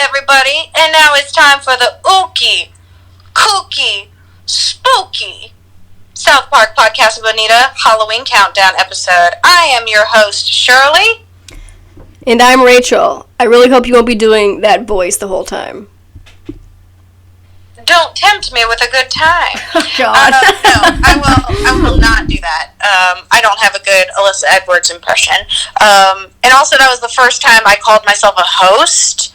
everybody, and now it's time for the ooky, kooky, spooky South Park Podcasa Bonita Halloween Countdown episode. I am your host, Shirley. And I'm Rachel. I really hope you won't be doing that voice the whole time. Don't tempt me with a good time. Oh, God. No, I will not do that. I don't have a good Alyssa Edwards impression. And also, that was the first time I called myself a host.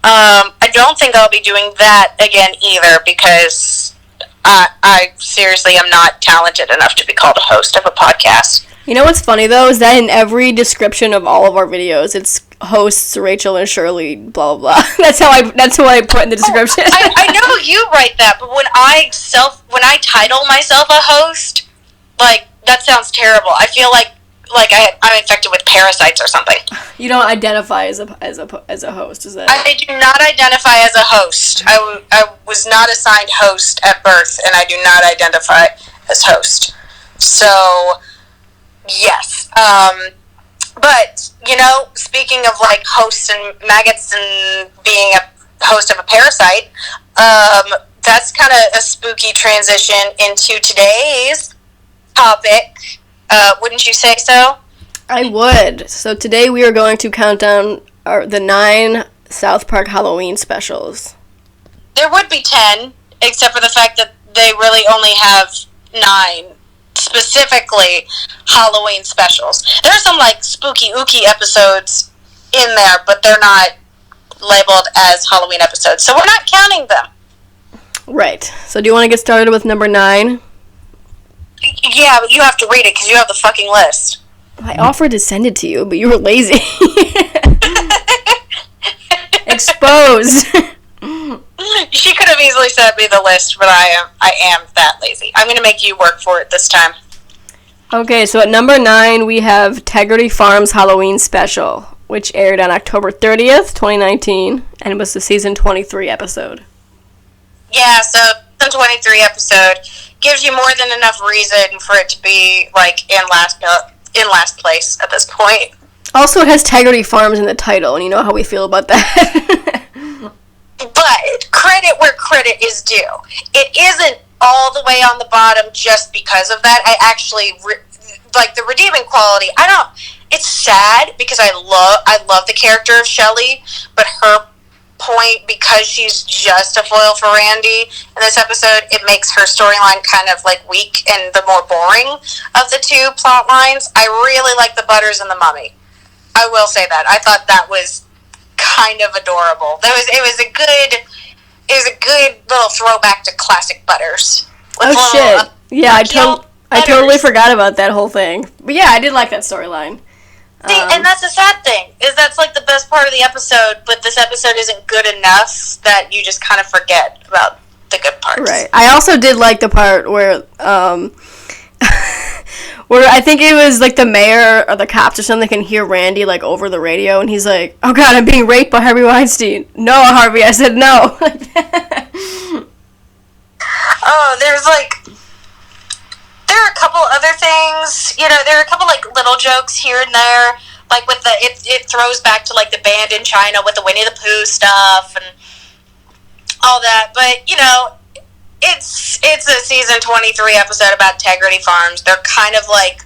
I don't think I'll be doing that again either, because I seriously am not talented enough to be called a host of a podcast. You know what's funny, though, is that in every description of all of our videos, it's hosts Rachel and Shirley, blah, blah, blah. That's what I put in the description. I know you write that, but when I title myself a host, like, that sounds terrible. I feel like I'm infected with parasites or something. You don't identify as a host, is that? I do not identify as a host. I was not assigned host at birth, and I do not identify as host. So, yes. But, you know, speaking of, like, hosts and maggots and being a host of a parasite, that's kind of a spooky transition into today's topic. Wouldn't you say so? I would. So today we are going to count down the 9 South Park Halloween specials. There would be 10, except for the fact that they really only have 9. Specifically Halloween specials. There's some like spooky ooky episodes in there, but they're not labeled as Halloween episodes, so we're not counting them. Right. So do you want to get started with number 9? Yeah, but you have to read it because you have the fucking list. I offered to send it to you, but you were lazy. Exposed. She could have easily sent me the list, but I am that lazy. I'm going to make you work for it this time. Okay, so at number 9, we have Tegridy Farms Halloween Special, which aired on October 30th, 2019, and was the season 23 episode. Yeah, so season 23 episode gives you more than enough reason for it to be, like, in last place at this point. Also, it has Tegridy Farms in the title, and you know how we feel about that. But credit where credit is due. It isn't all the way on the bottom just because of that. I actually like the redeeming quality. It's sad because I love the character of Shelley, but her point, because she's just a foil for Randy in this episode, it makes her storyline kind of like weak and the more boring of the two plot lines. I really like the Butters and the Mummy. I will say that. I thought that was kind of adorable. It was a good little throwback to classic Butters. Oh shit! Yeah, I totally forgot about that whole thing. But yeah, I did like that storyline. See, and that's the sad thing, is that's like the best part of the episode, but this episode isn't good enough that you just kind of forget about the good parts. Right. I also did like the part where where I think it was like the mayor or the cops or something can hear Randy like over the radio, and he's like, "Oh God, I'm being raped by Harvey Weinstein." "No, Harvey," I said, "no." Oh, there are a couple other things, you know, there are a couple like little jokes here and there, like with it throws back to like the band in China with the Winnie the Pooh stuff and all that, but you know, it's a season 23 episode about Tegridy Farms. They're kind of like,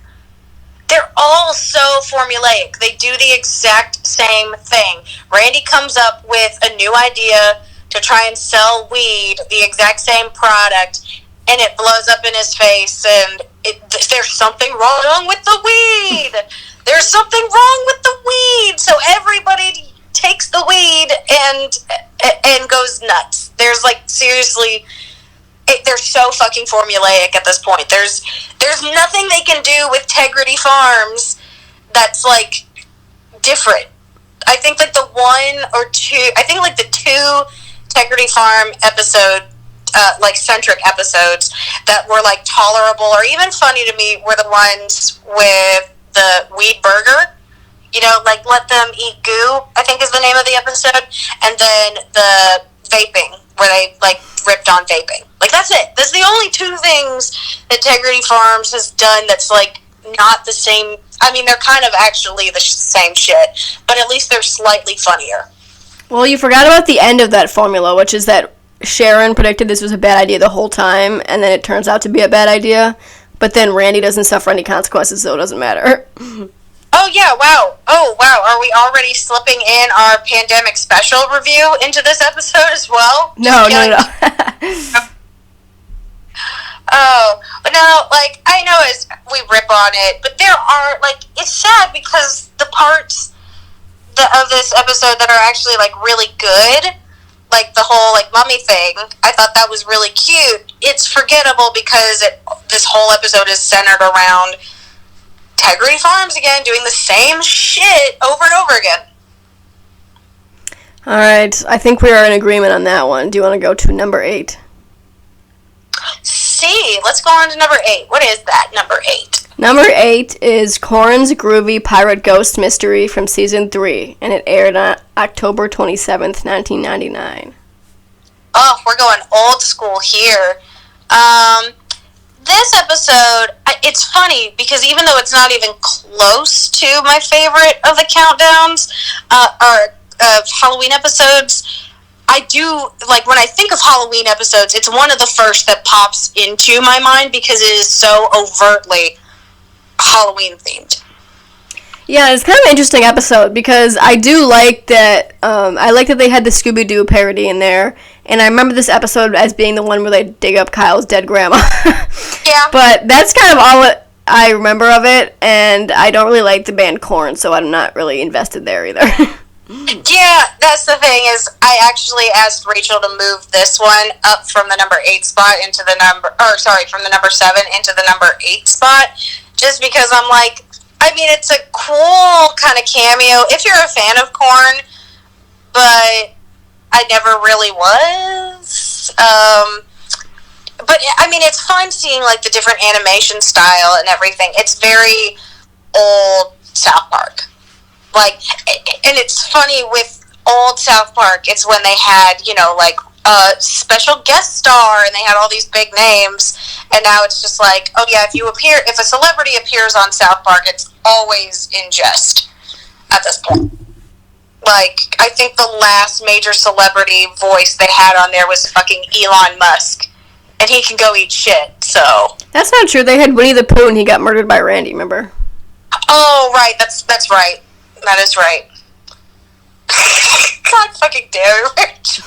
they're all so formulaic. They do the exact same thing. Randy comes up with a new idea to try and sell weed, the exact same product, and it blows up in his face, and there's something wrong with the weed. There's something wrong with the weed. So everybody takes the weed and goes nuts. There's like, seriously, they're so fucking formulaic at this point. There's nothing they can do with Tegridy Farms that's like different. I think like the two Tegridy Farm episode like centric episodes that were like tolerable or even funny to me were the ones with the weed burger. You know, like Let Them Eat Goo, I think is the name of the episode, and then the vaping where they like ripped on vaping. Like that's it. That's the only two things that Tegridy Farms has done that's like not the same. I mean, they're kind of actually the same shit, but at least they're slightly funnier. Well, you forgot about the end of that formula, which is that Sharon predicted this was a bad idea the whole time, and then it turns out to be a bad idea. But then Randy doesn't suffer any consequences, so it doesn't matter. Oh, yeah, wow. Oh, wow. Are we already slipping in our pandemic special review into this episode as well? No. Oh, but no, like, I know we rip on it, but there are, like, it's sad because the parts of this episode that are actually, like, really good, like the whole, like, mummy thing, I thought that was really cute. It's forgettable because this whole episode is centered around Tegridy Farms again, doing the same shit over and over again. Alright, I think we are in agreement on that one. Do you want to go to number 8? See, let's go on to number 8. What is that, number 8? Number 8 is Korn's Groovy Pirate Ghost Mystery from Season 3, and it aired on October 27th, 1999. Oh, we're going old school here. This episode, it's funny because even though it's not even close to my favorite of the countdowns, or of Halloween episodes, I do, like, when I think of Halloween episodes, it's one of the first that pops into my mind because it is so overtly Halloween themed. Yeah, it's kind of an interesting episode because I do like that, I like that they had the Scooby-Doo parody in there, and I remember this episode as being the one where they dig up Kyle's dead grandma. Yeah. But that's kind of all I remember of it, and I don't really like the band Korn, so I'm not really invested there either. Yeah, that's the thing is I actually asked Rachel to move this one up from the number 8 spot into the from the number 7 into the number 8 spot, just because I'm like, I mean, it's a cool kind of cameo if you're a fan of Korn, but I never really was. But I mean, it's fun seeing like the different animation style and everything. It's very old South Park. Like, and it's funny with old South Park, it's when they had, you know, like, a special guest star, and they had all these big names, and now it's just like, oh yeah, if a celebrity appears on South Park, it's always in jest at this point. Like, I think the last major celebrity voice they had on there was fucking Elon Musk, and he can go eat shit, so. That's not true. They had Winnie the Pooh, and he got murdered by Randy, remember? Oh, right, that's right. That is right. God fucking damn it, Rachel.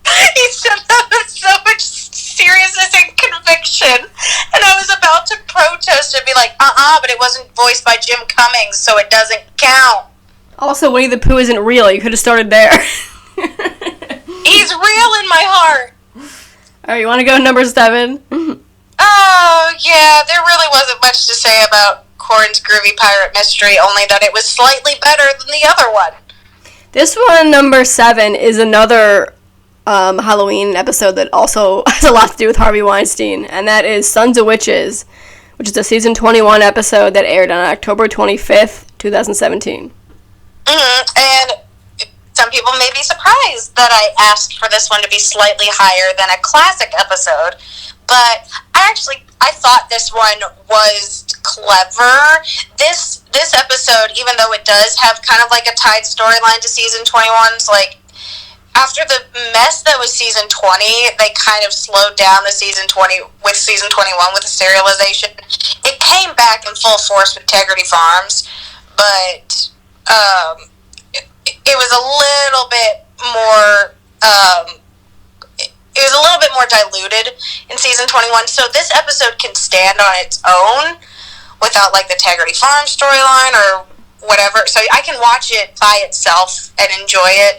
He said that with so much seriousness and conviction. And I was about to protest and be like, but it wasn't voiced by Jim Cummings, so it doesn't count. Also, Winnie the Pooh isn't real. You could have started there. He's real in my heart. Alright, you want to go to number 7? Oh, yeah, there really wasn't much to say about Korn's Groovy Pirate Mystery, only that it was slightly better than the other one. This one, number 7, is another Halloween episode that also has a lot to do with Harvey Weinstein, and that is Sons of Witches, which is a season 21 episode that aired on October 25th, 2017. And some people may be surprised that I asked for this one to be slightly higher than a classic episode, but I thought this one was clever. This episode, even though it does have kind of like a tied storyline to season 21's, like, after the mess that was season 20, they kind of slowed down the season 21 with the serialization. It came back in full force with Tegridy Farms, but it was a little bit more it was a little bit more diluted in season 21, so this episode can stand on its own without, like, the Tegridy Farm storyline or whatever, so I can watch it by itself and enjoy it.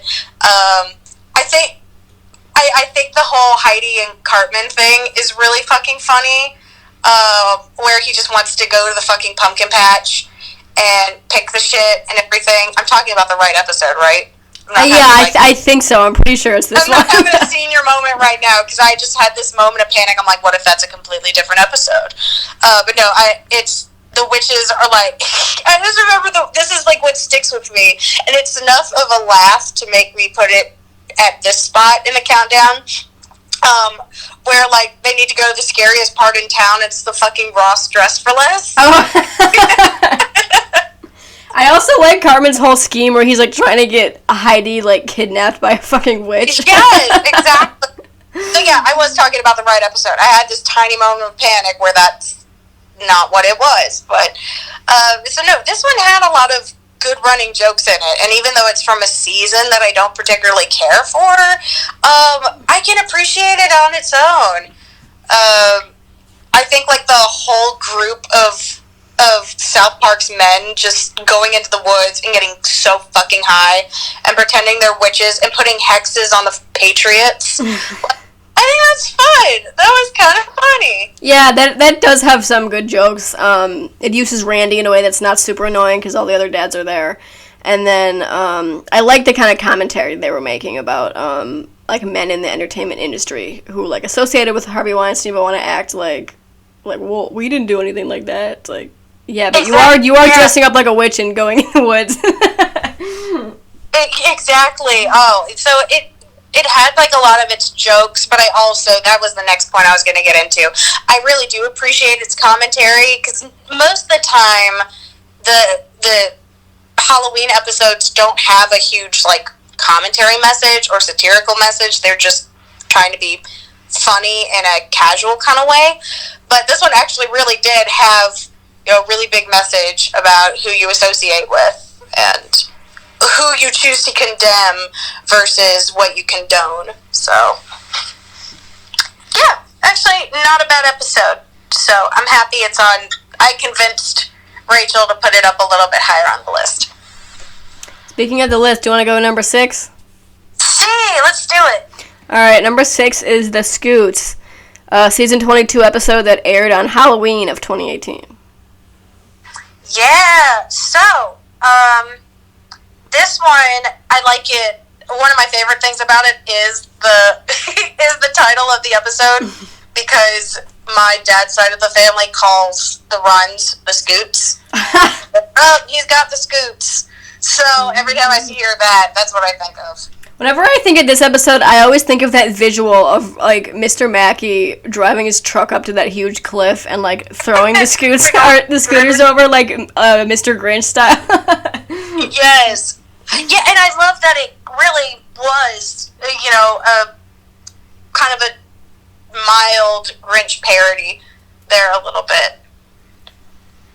I think the whole Heidi and Cartman thing is really fucking funny, where he just wants to go to the fucking pumpkin patch and pick the shit and everything. I'm talking about the right episode, right? I think so. I'm pretty sure it's this one. I'm not having a senior moment right now because I just had this moment of panic. I'm like, what if that's a completely different episode? But no, the witches are like, I just remember this is like what sticks with me, and it's enough of a laugh to make me put it at this spot in the countdown, where like they need to go to the scariest part in town. It's the fucking Ross Dress for Less. Oh. I also like Cartman's whole scheme where he's, like, trying to get Heidi, like, kidnapped by a fucking witch. Yes, exactly. So, yeah, I was talking about the right episode. I had this tiny moment of panic where that's not what it was. But, so, no, this one had a lot of good running jokes in it. And even though it's from a season that I don't particularly care for, I can appreciate it on its own. I think, like, the whole group of South Park's men just going into the woods and getting so fucking high and pretending they're witches and putting hexes on the Patriots. I think that's fun. That was kind of funny. Yeah, that does have some good jokes. It uses Randy in a way that's not super annoying because all the other dads are there. And then I like the kind of commentary they were making about like men in the entertainment industry who like associated with Harvey Weinstein but want to act like well, we didn't do anything like that. It's like, yeah, but you are dressing up like a witch and going in the woods. Exactly. Oh, so it had like a lot of its jokes, but I also, that was the next point I was going to get into. I really do appreciate its commentary because most of the time the Halloween episodes don't have a huge like commentary message or satirical message. They're just trying to be funny in a casual kind of way. But this one actually really did have, you know, a really big message about who you associate with and who you choose to condemn versus what you condone. So, yeah, actually not a bad episode. So I'm happy it's on. I convinced Rachel to put it up a little bit higher on the list. Speaking of the list, do you want to go to number 6? See, let's do it. All right, number 6 is The Scoots, season 22 episode that aired on Halloween of 2018. Yeah, so, this one, I like it. One of my favorite things about it is the is the title of the episode, because my dad's side of the family calls the runs the Scoots. Oh, he's got the Scoots. So every time I hear that, that's what I think of. Whenever I think of this episode, I always think of that visual of, like, Mr. Mackey driving his truck up to that huge cliff and, like, throwing the scooters over, like, Mr. Grinch style. Yes. Yeah, and I love that it really was, you know, kind of a mild Grinch parody there a little bit.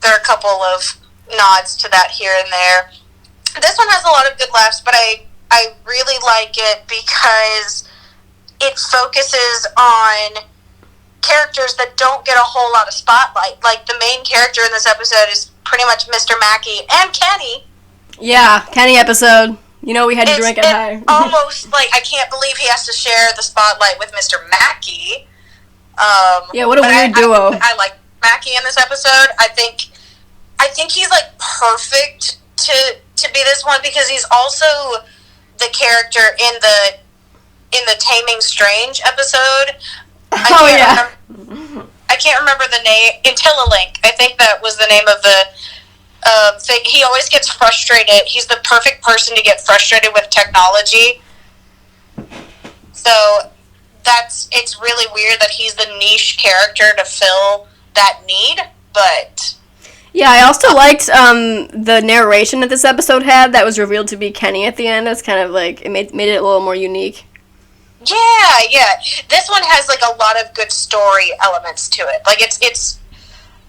There are a couple of nods to that here and there. This one has a lot of good laughs, but I really like it because it focuses on characters that don't get a whole lot of spotlight. Like, the main character in this episode is pretty much Mr. Mackey and Kenny. Yeah, Kenny episode. You know we had to drink it high. Almost, like, I can't believe he has to share the spotlight with Mr. Mackey. Yeah, what a weird duo. I like Mackey in this episode. I think he's, like, perfect to be this one because he's also the character in the Taming Strange episode. I can't remember the name. Intellilink. I think that was the name of the thing. He always gets frustrated. He's the perfect person to get frustrated with technology. So it's really weird that he's the niche character to fill that need, but... Yeah, I also liked the narration that this episode had that was revealed to be Kenny at the end. That's kind of like, it made it a little more unique. Yeah. This one has like a lot of good story elements to it. Like it's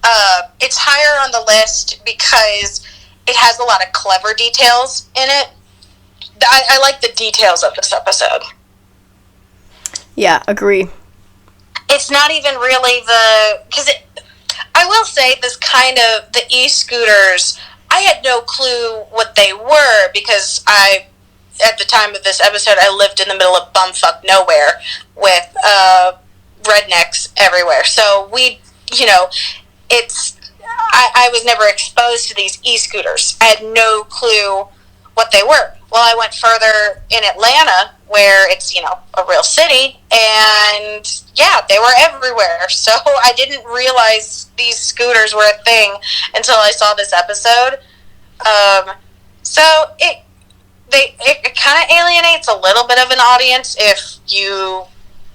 higher on the list because it has a lot of clever details in it. I like the details of this episode. Yeah, agree. It's not even really I will say this kind of, the e-scooters, I had no clue what they were because at the time of this episode, I lived in the middle of bumfuck nowhere with rednecks everywhere. So we, you know, I was never exposed to these e-scooters. I had no clue what they were. Well, I went further in Atlanta, where it's, you know, a real city, and yeah, they were everywhere. So I didn't realize these scooters were a thing until I saw this episode. So it kind of alienates a little bit of an audience if you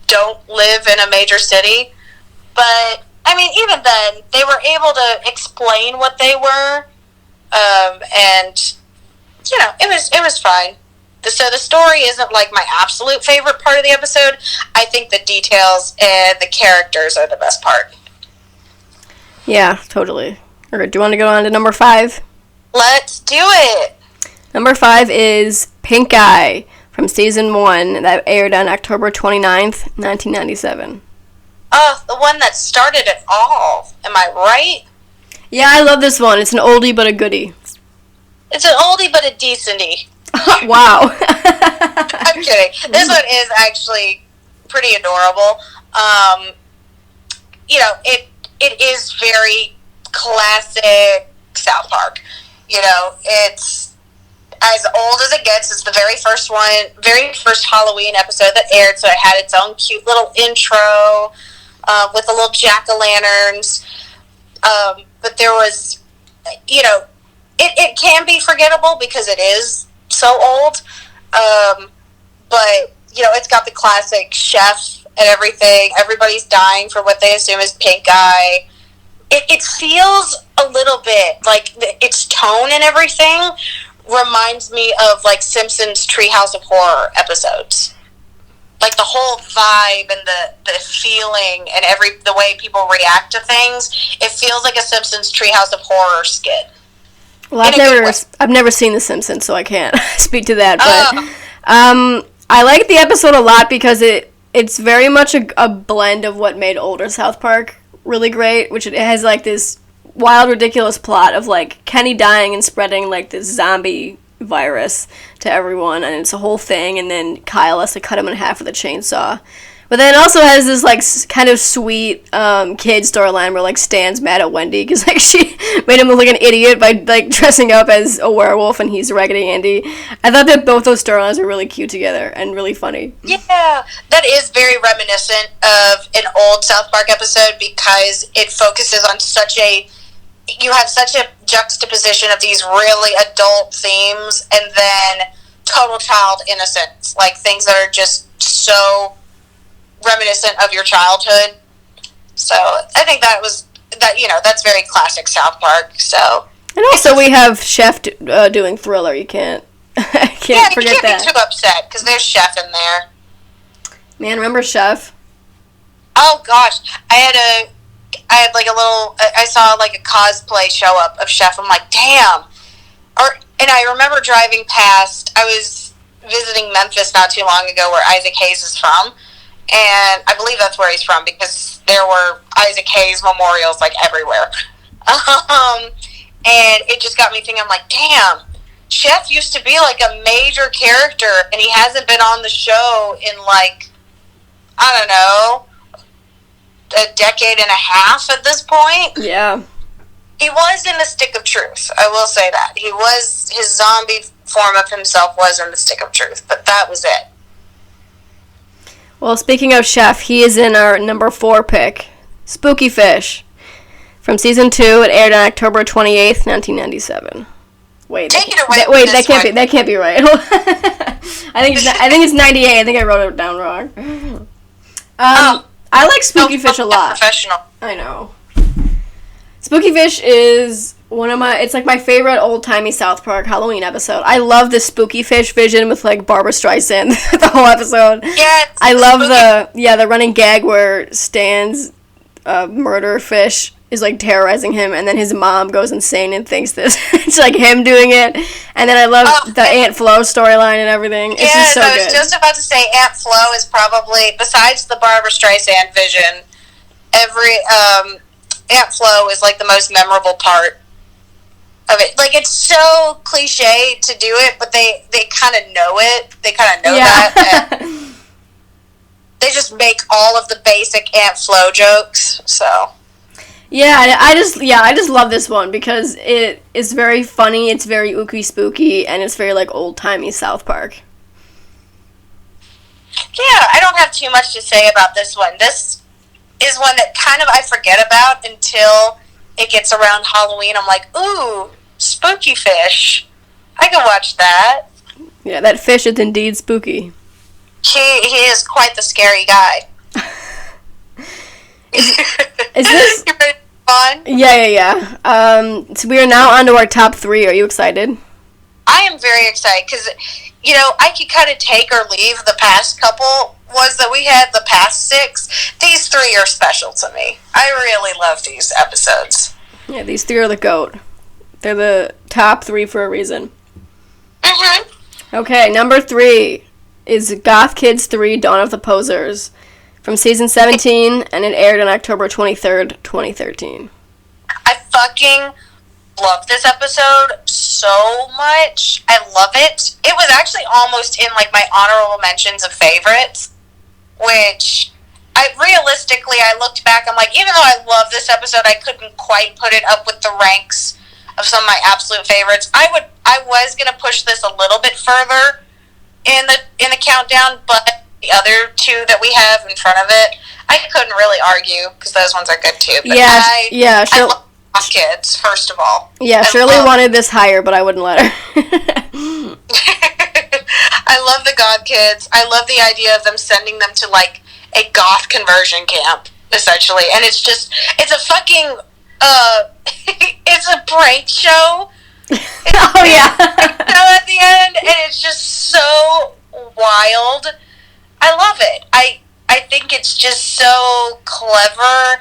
don't live in a major city. But I mean, even then, they were able to explain what they were And it was fine. So the story isn't like my absolute favorite part of the episode. I think the details and the characters are the best part. Yeah, totally. All right, do you want to go on to number 5? Let's do it. Number 5 is Pinkeye from season 1 that aired on October 29th, 1997. Oh, the one that started it all. Am I right? Yeah, I love this one. It's an oldie but a goodie. It's an oldie but a decenty. Wow. I'm kidding. This one is actually pretty adorable. It is very classic South Park. It's as old as it gets. It's the very first Halloween episode that aired, so it had its own cute little intro with the little jack-o'-lanterns. But there was, it can be forgettable because it is so old. But, it's got the classic chef and everything. Everybody's dying for what they assume is pink eye. It feels a little bit like its tone and everything reminds me of like Simpsons Treehouse of Horror episodes. Like the whole vibe and the feeling and the way people react to things, it feels like a Simpsons Treehouse of Horror skit. Well, I've never seen The Simpsons, so I can't speak to that. But I like the episode a lot because it's very much a blend of what made older South Park really great, which it has like this wild, ridiculous plot of like Kenny dying and spreading like this zombie virus to everyone, and it's a whole thing, and then Kyle has to cut him in half with a chainsaw. But then it also has this like kind of sweet kid storyline where like Stan's mad at Wendy because like she made him look like an idiot by like dressing up as a werewolf and he's Raggedy Andy. I thought that both those storylines were really cute together and really funny. Yeah, that is very reminiscent of an old South Park episode because it focuses on you have such a juxtaposition of these really adult themes and then total child innocence, like things that are just so reminiscent of your childhood. So I think that's very classic South Park. So, and also we have Chef doing Thriller. You can't forget that. You can't be too upset because there's Chef in there. Man, remember Chef? Oh gosh, I saw like a cosplay show up of Chef. I'm like, damn. And I remember driving past. I was visiting Memphis not too long ago, where Isaac Hayes is from. And I believe that's where he's from because there were Isaac Hayes memorials like everywhere. And it just got me thinking, I'm like, damn, Chef used to be like a major character and he hasn't been on the show in like, I don't know, a decade and a half at this point. Yeah. He was in the Stick of Truth. I will say that. His zombie form of himself was in the Stick of Truth, but that was it. Well, speaking of Chef, he is in our number 4 pick, Spookyfish. From season 2, it aired on October 28th, 1997. Wait, take it away. That can't be right. I think it's 98. I think I wrote it down wrong. I like Spookyfish a lot. Professional. I know. Spookyfish is it's like my favorite old-timey South Park Halloween episode. I love the Spookyfish vision with like Barbara Streisand the whole episode. Yeah, I love the running gag where Stan's murder fish is like terrorizing him, and then his mom goes insane and thinks this it's like him doing it. And then I love the Aunt Flo storyline and everything. It's just so good. I was just about to say Aunt Flo is probably, besides the Barbara Streisand vision, Aunt Flo is like the most memorable part of it. Like, it's so cliche to do it, but they kind of know it. They kind of know that. And they just make all of the basic Aunt Flo jokes. So yeah, I just love this one because it is very funny. It's very ooky spooky, and it's very like old timey South Park. Yeah, I don't have too much to say about this one. This is one that kind of I forget about until it gets around Halloween. I'm like, ooh, Spookyfish. I can watch that. Yeah, that fish is indeed spooky. He is quite the scary guy. Is this? You ready to on? Yeah. So we are now on to our top 3. Are you excited? I am very excited because, I could kind of take or leave the past couple ones that we had, the past 6. These 3 are special to me. I really love these episodes. Yeah, these 3 are the GOAT. They're the top 3 for a reason. Mm-hmm. Okay, number 3 is Goth Kids 3, Dawn of the Posers, from season 17, and it aired on October 23rd, 2013. I fucking love this episode so much. I love it. It was actually almost in, my honorable mentions of favorites, which, realistically, I looked back, I'm like, even though I love this episode, I couldn't quite put it up with the ranks of some of my absolute favorites. I was going to push this a little bit further in the countdown, but the other 2 that we have in front of it, I couldn't really argue, because those ones are good too. But I love Goth Kids, first of all. Yeah, Shirley wanted this higher, but I wouldn't let her. I love the Goth Kids. I love the idea of them sending them to, a goth conversion camp, essentially. And it's a fucking, it's a prank show. Oh, yeah. At the end, and it's just so wild. I love it. I think it's just so clever.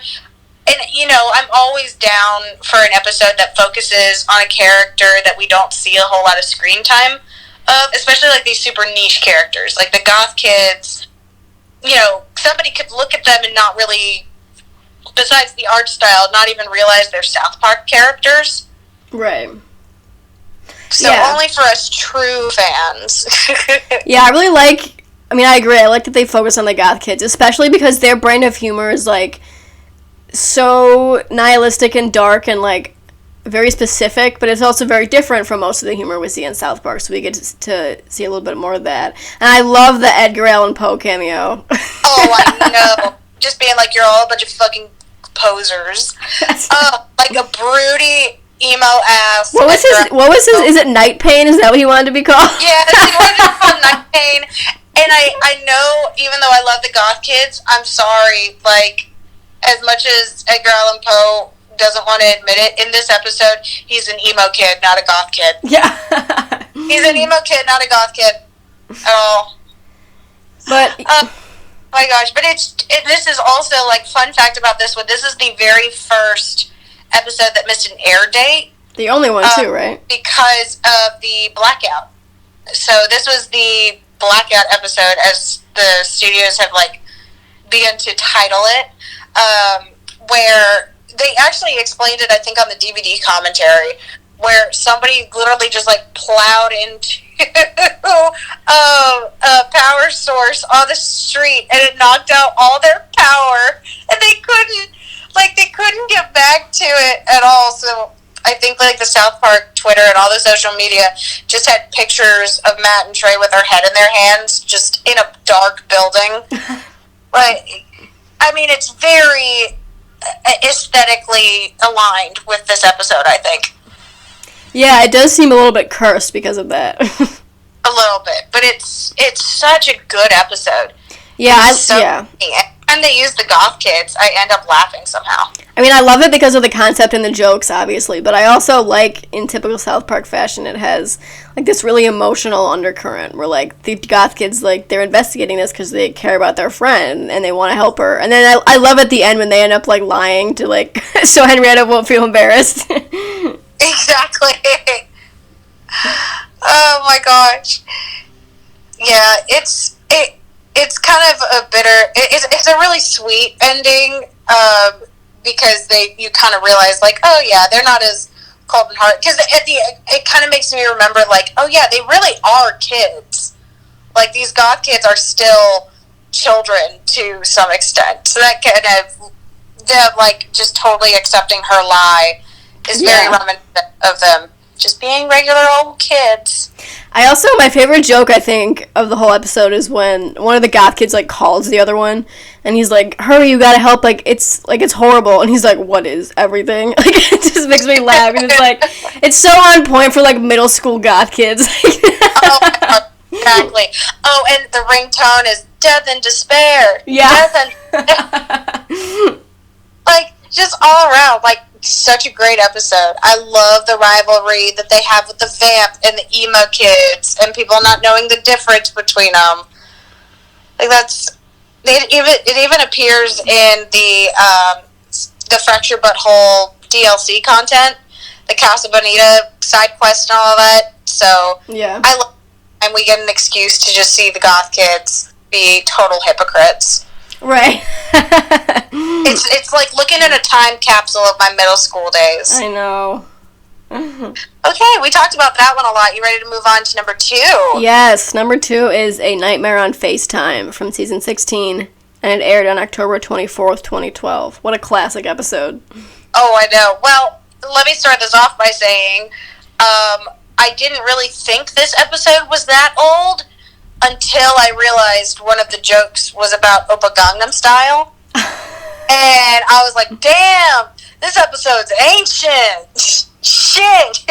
And, I'm always down for an episode that focuses on a character that we don't see a whole lot of screen time of, especially, these super niche characters. Like the Goth Kids, somebody could look at them and not really, besides the art style, not even realize they're South Park characters. Right. So only for us true fans. Yeah, I really I agree. I like that they focus on the Goth Kids, especially because their brand of humor is, so nihilistic and dark and, very specific, but it's also very different from most of the humor we see in South Park, so we get to see a little bit more of that. And I love the Edgar Allan Poe cameo. Oh, I know. Just being you're all a bunch of fucking posers. A broody emo ass. What was his, is it Night Pain? Is that what he wanted to be called? Yeah, he wanted to be called Night Pain. And I know, even though I love the Goth Kids, I'm sorry, as much as Edgar Allan Poe doesn't want to admit it, in this episode, he's an emo kid, not a goth kid. Yeah. He's an emo kid, not a goth kid at all. But my gosh, but this is also, fun fact about this one, this is the very first episode that missed an air date. The only one, too, right? Because of the blackout. So this was the blackout episode, as the studios have, begun to title it, where they actually explained it, I think, on the DVD commentary, where somebody literally just, plowed into a power source on the street, and it knocked out all their power, and they couldn't get back to it at all. So I think the South Park Twitter and all the social media just had pictures of Matt and Trey with their head in their hands, just in a dark building. It's very aesthetically aligned with this episode, I think. Yeah, it does seem a little bit cursed because of that. A little bit, but it's such a good episode. Yeah, yeah. And they use the Goth Kids, I end up laughing somehow. I love it because of the concept and the jokes, obviously, but I also in typical South Park fashion, it has, this really emotional undercurrent where, the Goth Kids, they're investigating this because they care about their friend and they want to help her. And then I love at the end when they end up, lying to, so Henrietta won't feel embarrassed. Exactly. Oh, my gosh. Yeah, it's kind of a bitter. It's a really sweet ending, because you kind of realize oh yeah, they're not as cold and hard. Because it kind of makes me remember oh yeah, they really are kids. These Goth Kids are still children to some extent. So that kind of them just totally accepting her lie is very reminiscent of them just being regular old kids. My favorite joke, I think, of the whole episode is when one of the Goth Kids, calls the other one, and he's like, hurry, you gotta help, it's horrible, and he's like, what is everything? It just makes me laugh, and it's so on point for, middle school Goth Kids. Oh, exactly. Oh, and the ringtone is Death and Despair. Yeah. Death and just all around, like, such a great episode. I love the rivalry that they have with the vamp and the emo kids and people not knowing the difference between them. Like, it even appears in the Fracture Butthole DLC content, the Casa Bonita side quest and all of that. So, yeah. I love it, and we get an excuse to just see the goth kids be total hypocrites. Right. It's like looking in a time capsule of my middle school days. I know. Okay, we talked about that one a lot. You ready to move on to number 2? Yes, number 2 is A Nightmare on FaceTime from season 16, and it aired on October 24th, 2012. What a classic episode. Oh, I know. Well, let me start this off by saying, I didn't really think this episode was that old until I realized one of the jokes was about Oppa Gangnam Style. And I was like, damn, this episode's ancient. Shit.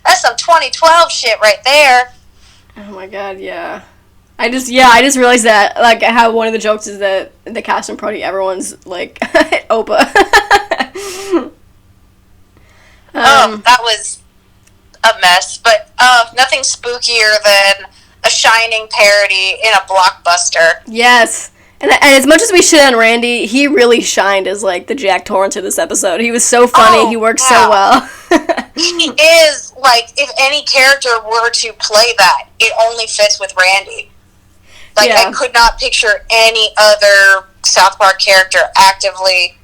That's some 2012 shit right there. Oh my god, yeah. I just realized that, like, how one of the jokes is that the cast and party, everyone's, like, Oppa. That was a mess. But nothing spookier than a Shining parody in a blockbuster. Yes. And as much as we shit on Randy, he really shined as, like, the Jack Torrance of this episode. He was so funny. He works so well. He is, like, if any character were to play that, it only fits with Randy. Like, I could not picture any other South Park character actively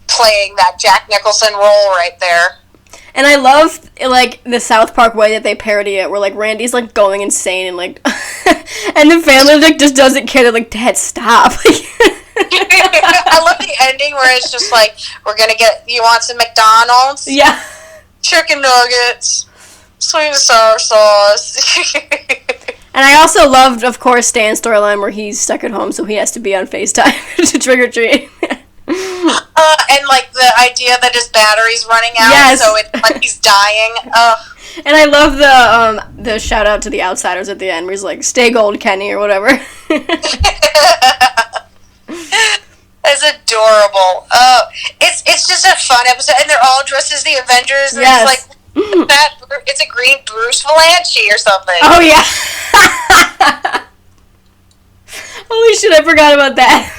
playing that Jack Nicholson role right there. And I love, like, the South Park way that they parody it, where, like, Randy's, like, going insane and, like, and the family, like, just doesn't care. They're like, Dad, stop. I love the ending where it's just like, you want some McDonald's? Yeah. Chicken nuggets, sweet and sour sauce. And I also loved, of course, Stan's storyline where he's stuck at home, so he has to be on FaceTime to trick or treat. And, like, the idea that his battery's running out, so it's like he's dying. And I love the shout out to the Outsiders at the end where he's like, stay gold, Kenny, or whatever. It's adorable. It's just a fun episode, and they're all dressed as the Avengers. And yes. It's like, it's a green Bruce Valanche or something. Oh, yeah. Holy shit, I forgot about that.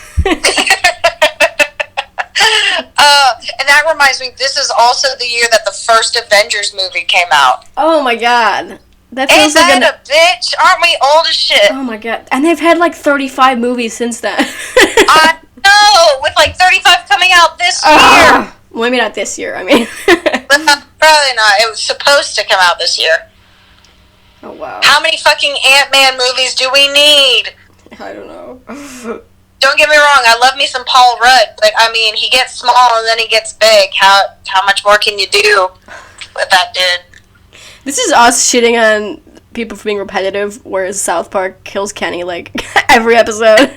And that reminds me, this is also the year that the first Avengers movie came out. Oh my god. That feels like a bitch? Aren't we old as shit? Oh my god. And they've had like 35 movies since then. I know! With like 35 coming out this year. Well, maybe not this year, I mean. Probably not. It was supposed to come out this year. Oh wow. How many fucking Ant-Man movies do we need? I don't know. Don't get me wrong, I love me some Paul Rudd, but I mean, he gets small and then he gets big. How much more can you do with that dude? This is us shitting on people for being repetitive, whereas South Park kills Kenny, like, every episode.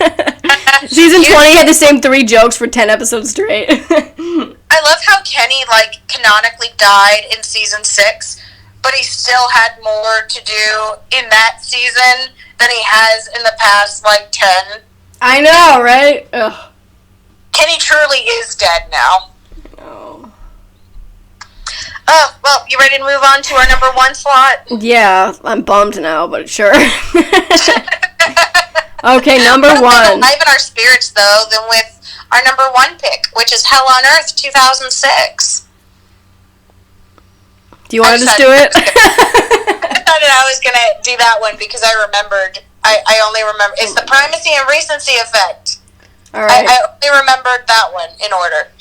Season 20 had the same 3 jokes for 10 episodes straight. I love how Kenny, like, canonically died in season 6, but he still had more to do in that season than he has in the past, like, 10. I know, right? Ugh. Kenny truly is dead now. Oh. Oh, well, you ready to move on to our number 1 slot? Yeah, I'm bummed now, but sure. Okay, number 1. Liven our spirits, though, than with our number 1 pick, which is Hell on Earth 2006. Do you want to just do it? I thought that I was going to do that one because I remembered. I only remember. It's the primacy and recency effect. All right. I only remembered that one in order.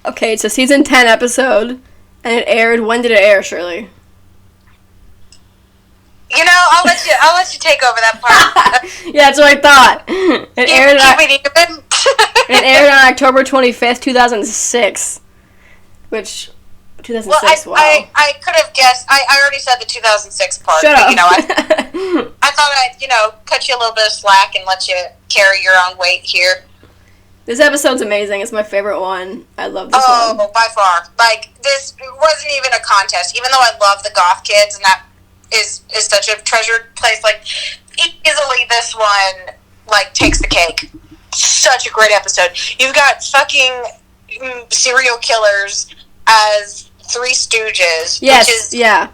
Okay, it's a season 10 episode, and it aired. When did it air, Shirley? You know, I'll let you take over that part. Yeah, that's what I thought. It aired on October 25th, 2006. Which 2006. Well, wow. I could have guessed. I already said the 2006 part. Shut but, up. You know, I thought I'd cut you a little bit of slack and let you carry your own weight here. This episode's amazing. It's my favorite one. I love this one. Oh, by far. Like, this wasn't even a contest. Even though I love the Goth kids, and that is such a treasured place, like, easily this one, like, takes the cake. Such a great episode. You've got fucking serial killers as Three Stooges. Yes, which is yeah.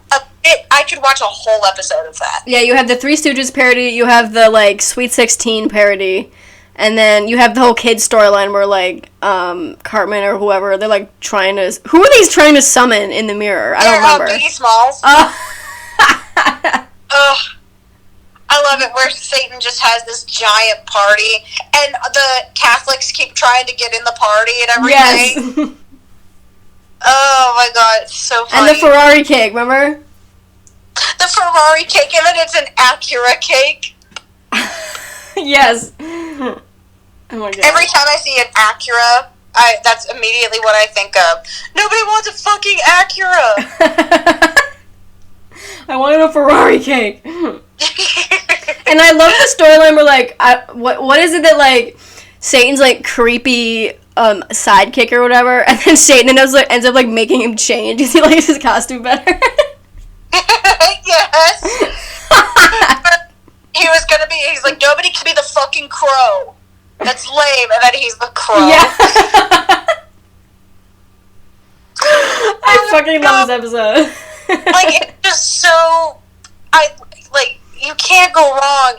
I could watch a whole episode of that. Yeah, you have the Three Stooges parody, you have the, like, Sweet 16 parody, and then you have the whole kids storyline where, like, Cartman or whoever, they're, like, trying to... Who are these trying to summon in the mirror? I don't remember. Biggie Smalls. Ugh. I love it where Satan just has this giant party, and the Catholics keep trying to get in the party and everything. Yes. Oh my god, it's so funny. And the Ferrari cake, remember? The Ferrari cake, and then it's an Acura cake. Yes. Oh my god. Every time I see an Acura, that's immediately what I think of. Nobody wants a fucking Acura. I wanted a Ferrari cake. And I love the storyline where, like, what is it that, like, Satan's, like, creepy sidekick or whatever, and then Satan ends up, like, making him change because he likes his costume better. Yes. He's like, nobody can be the fucking crow. That's lame, and then he's the crow. Yeah. I fucking love this episode. Like, it's just so... you can't go wrong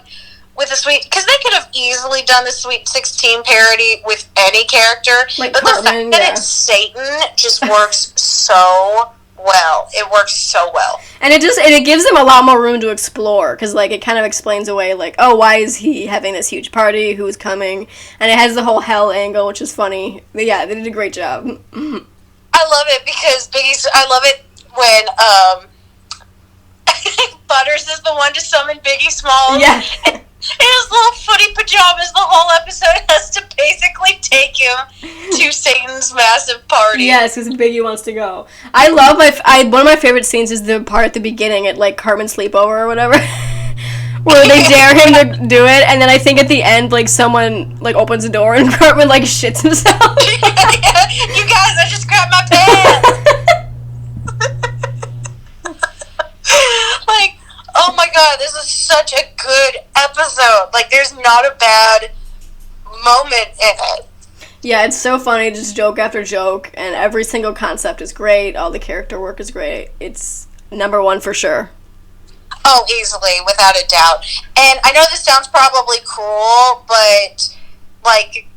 with a Sweet... Because they could have easily done the Sweet 16 parody with any character. Like but Cartman, the fact that it's Satan just works so well. It works so well. And it gives them a lot more room to explore, because, like, it kind of explains away, like, oh, why is he having this huge party? Who's coming? And it has the whole hell angle, which is funny. But yeah, they did a great job. I love it because I love it when, Butters is the one to summon Biggie Smalls. Yeah. And in his little footy pajamas, the whole episode has to basically take him to Satan's massive party. Yes, because Biggie wants to go. I love one of my favorite scenes is the part at the beginning at, like, Cartman's sleepover or whatever, where they dare him to do it, and then I think at the end, like, someone, like, opens the door and Cartman, like, shits himself. You guys, I just grabbed my pants. Like, oh my god, this is such a good episode. Like, there's not a bad moment in it. Yeah, it's so funny, just joke after joke, and every single concept is great, all the character work is great. It's number one for sure. Oh, easily, without a doubt. And I know this sounds probably cruel, but, like,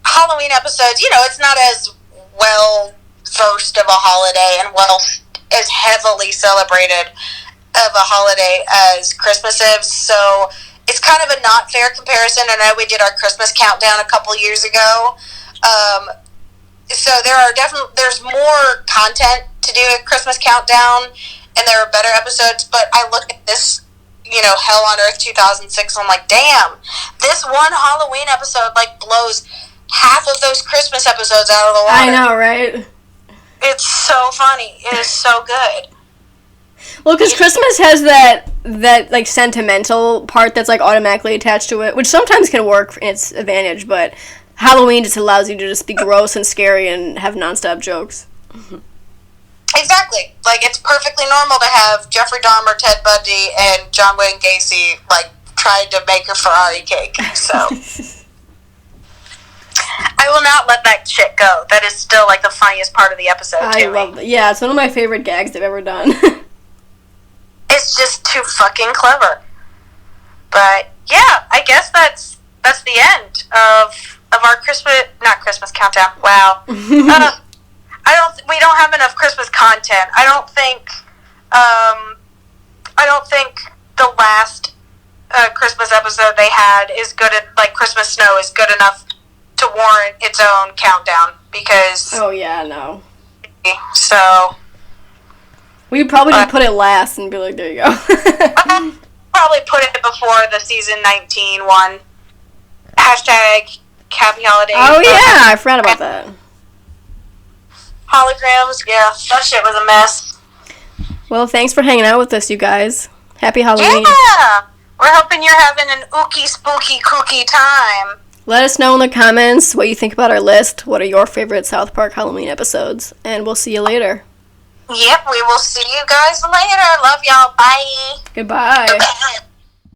Halloween episodes, you know, it's not as well-versed of a holiday and as heavily celebrated of a holiday as Christmas is, so it's kind of a not fair comparison. I know we did our Christmas countdown a couple years ago, so there's more content to do a Christmas countdown, and there are better episodes, but I look at this, you know, Hell on Earth 2006, I'm like, damn, this one Halloween episode, like, blows half of those Christmas episodes out of the water. I know, right? It's so funny. It is so good. Well, because Christmas has that like sentimental part that's like automatically attached to it, which sometimes can work in its advantage, but Halloween just allows you to just be gross and scary and have nonstop jokes. Exactly. Like, it's perfectly normal to have Jeffrey Dahmer, Ted Bundy, and John Wayne Gacy, like, trying to make a Ferrari cake. So I will not let that shit go. That is still, like, the funniest part of the episode to me. I love it. Yeah, it's one of my favorite gags they've ever done. It's just too fucking clever. But yeah, I guess that's the end of our Christmas countdown. Wow. We don't have enough Christmas content. I don't think the last Christmas episode they had is good at, like, Christmas Snow is good enough to warrant its own countdown, because Oh yeah, no. So we'd probably just put it last and be like, there you go. I'll probably put it before the season 19 one. Hashtag Happy Holidays. Oh yeah, I forgot about that. Holograms, yeah, that shit was a mess. Well, thanks for hanging out with us, you guys. Happy Halloween. Yeah! We're hoping you're having an ooky, spooky, kooky time. Let us know in the comments what you think about our list. What are your favorite South Park Halloween episodes? And we'll see you later. Yep, we will see you guys later. Love y'all. Bye. Goodbye.